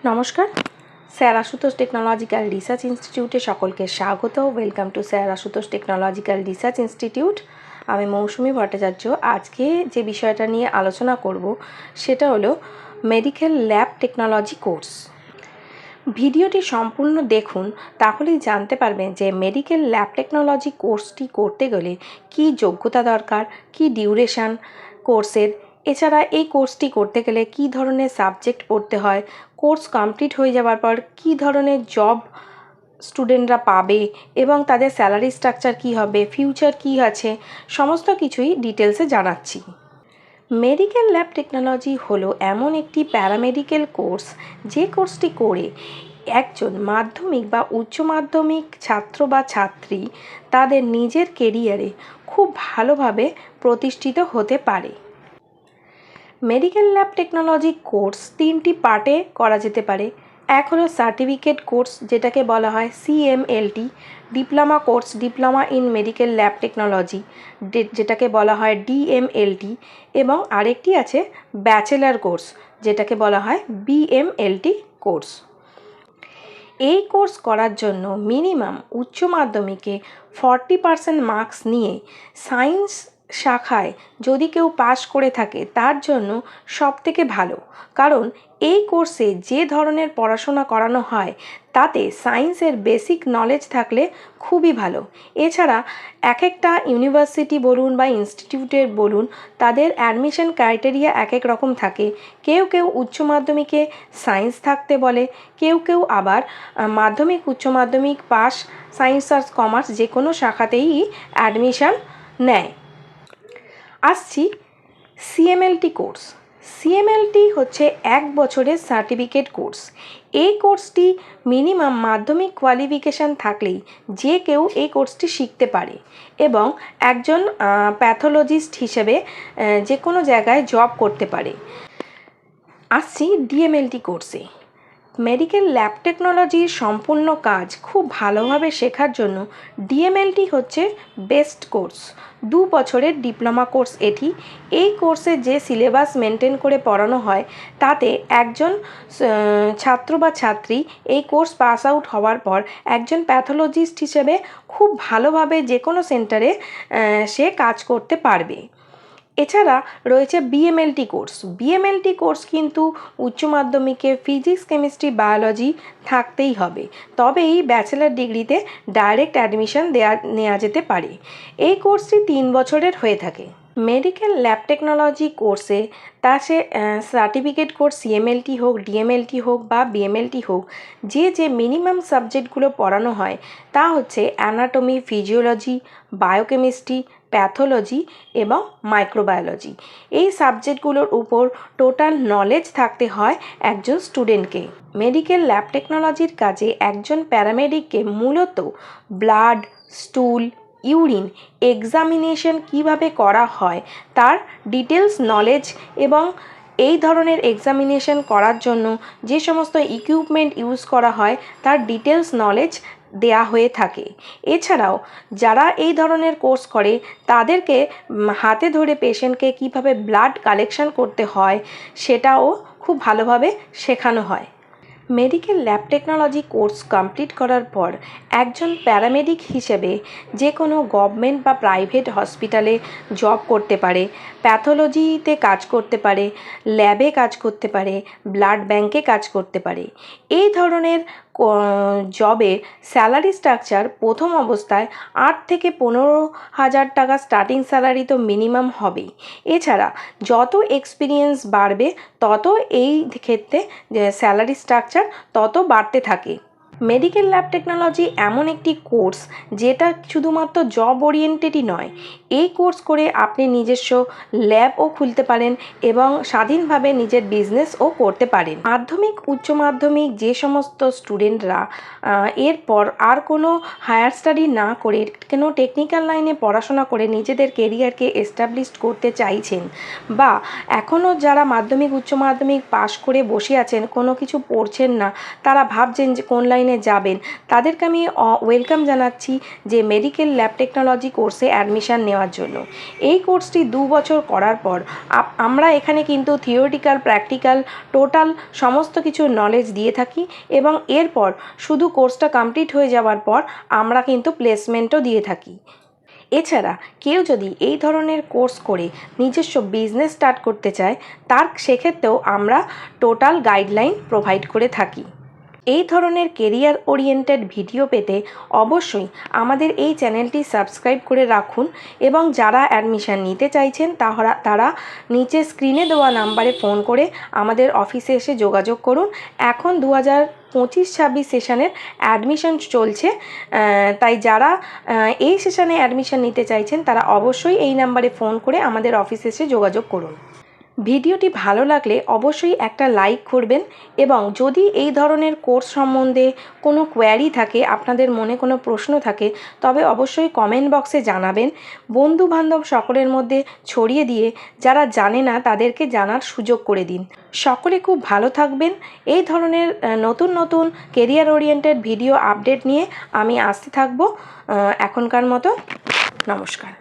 নমস্কার, sir Ashutosh technological research ইনস্টিটিউটে সকলকে স্বাগত। Welcome to sir Ashutosh technological research institute. আমি মৌসুমী ভট্টাচার্য। আজকে যে বিষয়টা নিয়ে আলোচনা করব সেটা হলো মেডিকেল ল্যাব টেকনোলজি কোর্স। ভিডিওটি সম্পূর্ণ দেখুন, তাহলেই জানতে পারবেন যে মেডিকেল ল্যাব টেকনোলজি কোর্সটি করতে গেলে কী যোগ্যতা দরকার, কী ডিউরেশান কোর্সের, এছাড়া এই কোর্সটি করতে গেলে কী ধরনের সাবজেক্ট পড়তে হয়, কোর্স কমপ্লিট হয়ে যাওয়ার পর কী ধরনের জব স্টুডেন্টরা পাবে এবং তাদের স্যালারি স্ট্রাকচার কী হবে, ফিউচার কী আছে, সমস্ত কিছুই ডিটেলসে জানাচ্ছি। মেডিকেল ল্যাব টেকনোলজি হলো এমন একটি প্যারামেডিক্যাল কোর্স, যে কোর্সটি করে একজন মাধ্যমিক বা উচ্চ মাধ্যমিক ছাত্র বা ছাত্রী তাদের নিজের কেরিয়ারে খুব ভালোভাবে প্রতিষ্ঠিত হতে পারে। মেডিকেল ল্যাব টেকনোলজি কোর্স তিনটি পার্টে করা যেতে পারে। এক হলো সার্টিফিকেট কোর্স, যেটাকে বলা হয় CMLT, diploma course, diploma in medical lab technology, যেটাকে বলা হয় DMLT, এবং আরেকটি আছে ব্যাচেলার কোর্স, যেটাকে বলা হয় BMLT কোর্স। এই কোর্স করার জন্য মিনিমাম উচ্চ মাধ্যমিকে 40% মার্কস নিয়ে সায়েন্স শাখায় যদি কেউ পাশ করে থাকে তার জন্য সবথেকে ভালো, কারণ এই কোর্সে যে ধরনের পড়াশোনা করানো হয় তাতে সায়েন্সের বেসিক নলেজ থাকলে খুবই ভালো। এছাড়া এক একটা ইউনিভার্সিটি বলুন বা ইনস্টিটিউটের বলুন, তাদের অ্যাডমিশন ক্রাইটেরিয়া এক এক রকম থাকে। কেউ কেউ উচ্চ মাধ্যমিকে সায়েন্স থাকতে বলে, কেউ কেউ আবার মাধ্যমিক উচ্চ মাধ্যমিক পাস সায়েন্স আর্টস কমার্স যে কোনো শাখাতেই অ্যাডমিশন নেয়। আসছি CMLT কোর্স। CMLT হচ্ছে 1 বছরের সার্টিফিকেট কোর্স। এই কোর্সটি মিনিমাম মাধ্যমিক কোয়ালিফিকেশান থাকলেই যে কেউ এই কোর্সটি শিখতে পারে এবং একজন প্যাথোলজিস্ট হিসেবে যে কোনো জায়গায় জব করতে পারে। আসছি DMLT কোর্সে। মেডিকেল ল্যাব টেকনোলজির সম্পূর্ণ কাজ খুব ভালোভাবে শেখার জন্য DMLT হচ্ছে বেস্ট কোর্স। 2 বছরের ডিপ্লোমা কোর্স এটি। এই কোর্সে যে সিলেবাস মেনটেন করে পড়ানো হয় তাতে একজন ছাত্র বা ছাত্রী এই কোর্স পাস আউট হওয়ার পর একজন প্যাথোলজিস্ট হিসেবে খুব ভালোভাবে যে কোনো সেন্টারে সে কাজ করতে পারবে। এছাড়া রয়েছে BMLT কোর্স। BMLT কোর্স কিন্তু উচ্চ মাধ্যমিকে ফিজিক্স, কেমিস্ট্রি, বায়োলজি থাকতেই হবে, তবেই ব্যাচেলার ডিগ্রিতে ডাইরেক্ট অ্যাডমিশন নেওয়া যেতে পারে। এই কোর্সটি 3 বছরের হয়ে থাকে। মেডিকেল ল্যাব টেকনোলজি কোর্সে সে সার্টিফিকেট কোর্স CMLT হোক, DMLT হোক বা BMLT হোক, যে মিনিমাম সাবজেক্টগুলো পড়ানো হয় তা হচ্ছে অ্যানাটমি, ফিজিওলজি, বায়োকেমিস্ট্রি, প্যাথোলজি এবং মাইক্রোবায়োলজি। এই সাবজেক্টগুলোর উপর টোটাল নলেজ থাকতে হয় একজন স্টুডেন্টকে। মেডিকেল ল্যাব টেকনোলজির কাজে একজন প্যারামেডিককে মূলত ব্লাড, স্টুল, ইউরিন এক্সামিনেশন কিভাবে করা হয় তার ডিটেলস নলেজ এবং এই ধরনের এক্সামিনেশন করার জন্য যে সমস্ত ইকুইপমেন্ট ইউজ করা হয় তার ডিটেলস নলেজ দেয়া হয়ে থাকে। এছাড়াও যারা এই ধরনের কোর্স করে তাদেরকে হাতে ধরে পেশেন্টকে কিভাবে ব্লাড কালেকশন করতে হয় সেটাও খুব ভালোভাবে শেখানো হয়। Medical lab technology course complete করার পর একজন প্যারামেডিক হিসেবে যে কোনো গভর্নমেন্ট বা প্রাইভেট হসপিটালে জব করতে পারে, প্যাথোলজিতে কাজ করতে পারে, ল্যাবে কাজ করতে পারে, ব্লাড ব্যাংকে কাজ করতে পারে। এই ধরনের জবে স্যালারি স্ট্রাকচার প্রথম অবস্থায় 8 থেকে 15,000 টাকা স্টার্টিং স্যালারি তো মিনিমাম হবেই। এছাড়া যত এক্সপিরিয়েন্স বাড়বে তত এই ক্ষেত্রে স্যালারি স্ট্রাকচার তত বাড়তে থাকে। মেডিকেল ল্যাব টেকনোলজি এমন একটি কোর্স যেটা শুধুমাত্র জব ওরিয়েন্টেডই নয়। এই কোর্স করে আপনি নিজস্ব ল্যাবও খুলতে পারেন এবং স্বাধীনভাবে নিজের বিজনেসও করতে পারেন। মাধ্যমিক, উচ্চ মাধ্যমিক যে সমস্ত স্টুডেন্টরা এরপর আর কোনো হায়ার স্টাডি না করে কোনো টেকনিক্যাল লাইনে পড়াশোনা করে নিজেদের কেরিয়ারকে এস্টাবলিশ করতে চাইছেন, বা এখনও যারা মাধ্যমিক, উচ্চ মাধ্যমিক পাশ করে বসে আছেন, কোনো কিছু পড়ছেন না, তারা ভাবছেন যে কোন লাইনে লাইনে যাবেন তাদেরকে আমি ওয়েলকাম জানাচ্ছি যে মেডিকেল ল্যাব টেকনোলজি কোর্সে অ্যাডমিশান নেওয়ার জন্য। এই কোর্সটি 2 বছর করার পর আমরা এখানে কিন্তু থিওরিটিক্যাল প্র্যাকটিক্যাল টোটাল সমস্ত কিছু নলেজ দিয়ে থাকি এবং এরপর শুধু কোর্সটা কমপ্লিট হয়ে যাওয়ার পর আমরা কিন্তু প্লেসমেন্টও দিয়ে থাকি। এছাড়া কেউ যদি এই ধরনের কোর্স করে নিজস্ব বিজনেস স্টার্ট করতে চায় তার সেক্ষেত্রেও আমরা টোটাল গাইডলাইন প্রোভাইড করে থাকি। এই ধরনের কেরিয়ার ওরিয়েন্টেড ভিডিও পেতে অবশ্যই আমাদের এই চ্যানেলটি সাবস্ক্রাইব করে রাখুন এবং যারা অ্যাডমিশান নিতে চাইছেন তারা নিচে স্ক্রিনে দেওয়া নাম্বারে ফোন করে আমাদের অফিসে এসে যোগাযোগ করুন। এখন 2025-26 সেশনের অ্যাডমিশন চলছে, তাই যারা এই সেশনে অ্যাডমিশন নিতে চাইছেন তারা অবশ্যই এই নাম্বারে ফোন করে আমাদের অফিসে এসে যোগাযোগ করুন। ভিডিওটি ভালো লাগলে অবশ্যই একটা লাইক করবেন এবং যদি এই ধরনের কোর্স সম্বন্ধে কোনো কোয়ারি থাকে, আপনাদের মনে কোনো প্রশ্ন থাকে, তবে অবশ্যই কমেন্ট বক্সে জানাবেন। বন্ধু বান্ধব সকলের মধ্যে ছড়িয়ে দিয়ে যারা জানে না তাদেরকে জানার সুযোগ করে দিন। সকলে খুব ভালো থাকবেন। এই ধরনের নতুন নতুন কেরিয়ার ওরিয়েন্টেড ভিডিও আপডেট নিয়ে আমি আসতে থাকবো। এখনকার মতো নমস্কার।